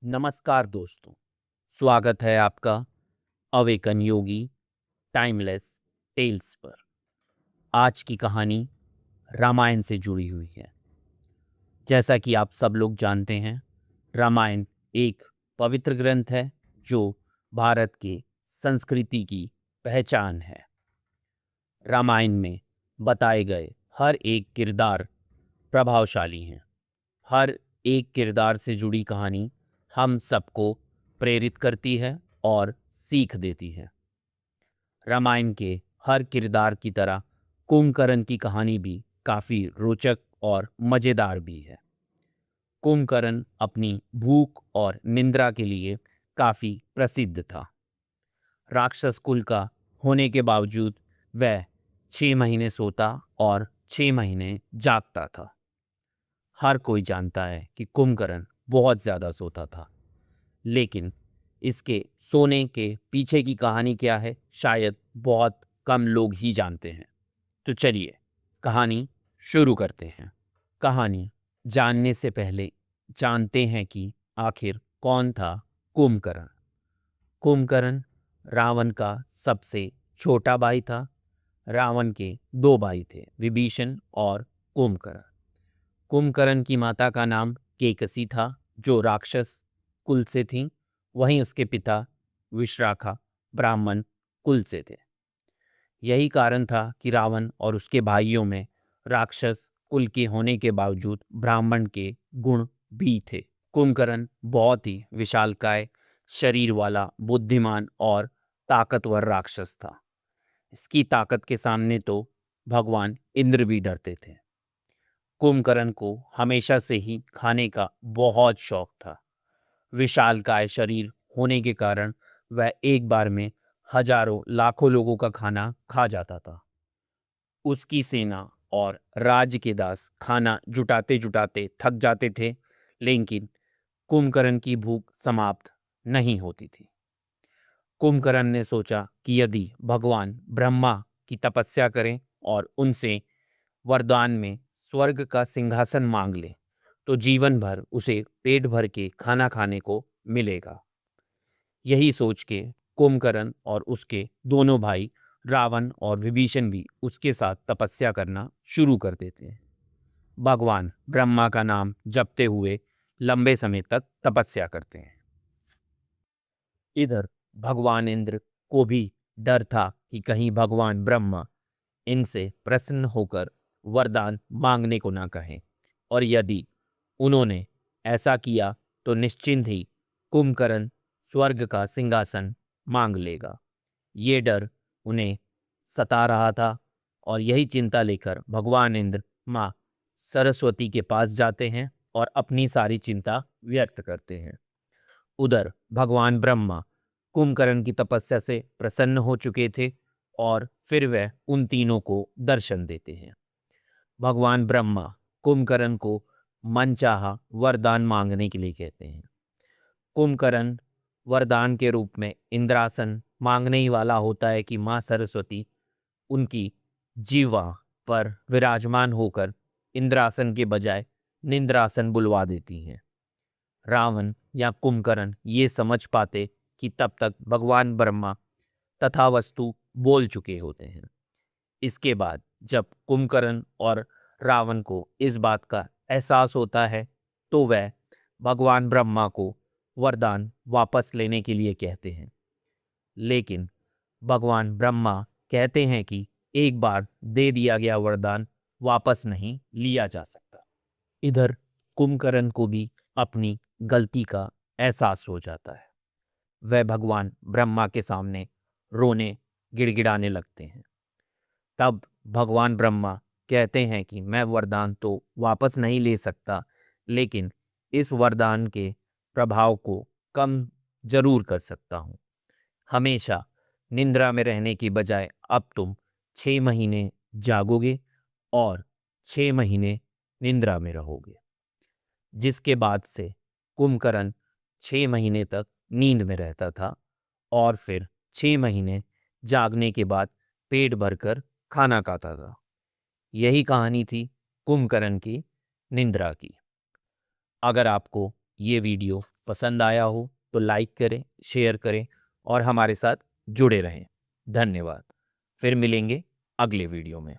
नमस्कार दोस्तों, स्वागत है आपका अवेकन योगी टाइमलेस टेल्स पर। आज की कहानी रामायण से जुड़ी हुई है। जैसा कि आप सब लोग जानते हैं, रामायण एक पवित्र ग्रंथ है जो भारत के संस्कृति की पहचान है। रामायण में बताए गए हर एक किरदार प्रभावशाली हैं। हर एक किरदार से जुड़ी कहानी हम सबको प्रेरित करती है और सीख देती है। रामायण के हर किरदार की तरह कुंभकर्ण की कहानी भी काफ़ी रोचक और मज़ेदार भी है। कुंभकर्ण अपनी भूख और निंद्रा के लिए काफ़ी प्रसिद्ध था। राक्षस कुल का होने के बावजूद वह 6 महीने सोता और 6 महीने जागता था। हर कोई जानता है कि कुंभकर्ण बहुत ज़्यादा सोता था, लेकिन इसके सोने के पीछे की कहानी क्या है, शायद बहुत कम लोग ही जानते हैं। तो चलिए कहानी शुरू करते हैं। कहानी जानने से पहले जानते हैं कि आखिर कौन था कुंभकर्ण। कुंभकर्ण रावण का सबसे छोटा भाई था। रावण के दो भाई थे, विभीषण और कुंभकर्ण। कुंभकर्ण की माता का नाम केकसी था, जो राक्षस कुल से थीं। वहीं उसके पिता विश्राखा ब्राह्मण कुल से थे। यही कारण था कि रावण और उसके भाइयों में राक्षस कुल के होने के बावजूद ब्राह्मण के गुण भी थे। कुंभकर्ण बहुत ही विशालकाय शरीर वाला, बुद्धिमान और ताकतवर राक्षस था। इसकी ताकत के सामने तो भगवान इंद्र भी डरते थे। कुंभकर्ण को हमेशा से ही खाने का बहुत शौक था। विशालकाय शरीर होने के कारण वह एक बार में हजारों लाखों लोगों का खाना खा जाता था। उसकी सेना और राज्य के दास खाना जुटाते जुटाते थक जाते थे, लेकिन कुंभकर्ण की भूख समाप्त नहीं होती थी। कुंभकर्ण ने सोचा कि यदि भगवान ब्रह्मा की तपस्या करें और उनसे वरदान में स्वर्ग का सिंहासन मांग ले, तो जीवन भर उसे पेट भर के खाना खाने को मिलेगा। यही सोच के कुंभकर्ण और उसके दोनों भाई रावण और विभीषण भी उसके साथ तपस्या करना शुरू कर देते हैं। भगवान ब्रह्मा का नाम जपते हुए लंबे समय तक तपस्या करते हैं। इधर भगवान इंद्र को भी डर था कि कहीं भगवान ब्रह्मा इनसे प्रसन्न होकर वरदान मांगने को ना कहें, और यदि उन्होंने ऐसा किया तो निश्चिंत ही कुंभकर्ण स्वर्ग का सिंहासन मांग लेगा। ये डर उन्हें सता रहा था, और यही चिंता लेकर भगवान इंद्र माँ सरस्वती के पास जाते हैं और अपनी सारी चिंता व्यक्त करते हैं। उधर भगवान ब्रह्मा कुंभकर्ण की तपस्या से प्रसन्न हो चुके थे, और फिर वह उन तीनों को दर्शन देते हैं। भगवान ब्रह्मा कुंभकर्ण को मनचाहा वरदान मांगने के लिए कहते हैं। कुंभकर्ण वरदान के रूप में इंद्रासन मांगने ही वाला होता है कि माँ सरस्वती उनकी जीवा पर विराजमान होकर इंद्रासन के बजाय निंद्रासन बुलवा देती हैं। रावण या कुंभकर्ण ये समझ पाते कि तब तक भगवान ब्रह्मा तथावस्तु बोल चुके होते हैं। इसके बाद जब कुंभकर्ण और रावण को इस बात का एहसास होता है, तो वह भगवान ब्रह्मा को वरदान वापस लेने के लिए कहते हैं। लेकिन भगवान ब्रह्मा कहते हैं कि एक बार दे दिया गया वरदान वापस नहीं लिया जा सकता। इधर कुंभकर्ण को भी अपनी गलती का एहसास हो जाता है। वह भगवान ब्रह्मा के सामने रोने गिड़गिड़ाने लगते हैं। तब भगवान ब्रह्मा कहते हैं कि मैं वरदान तो वापस नहीं ले सकता, लेकिन इस वरदान के प्रभाव को कम जरूर कर सकता हूँ। हमेशा निंद्रा में रहने की बजाय अब तुम 6 महीने जागोगे और 6 महीने निंद्रा में रहोगे। जिसके बाद से कुंभकर्ण 6 महीने तक नींद में रहता था, और फिर 6 महीने जागने के बाद पेट भरकर खाना खाता था। यही कहानी थी कुंभकर्ण की निंद्रा की। अगर आपको ये वीडियो पसंद आया हो तो लाइक करें, शेयर करें और हमारे साथ जुड़े रहें। धन्यवाद। फिर मिलेंगे अगले वीडियो में।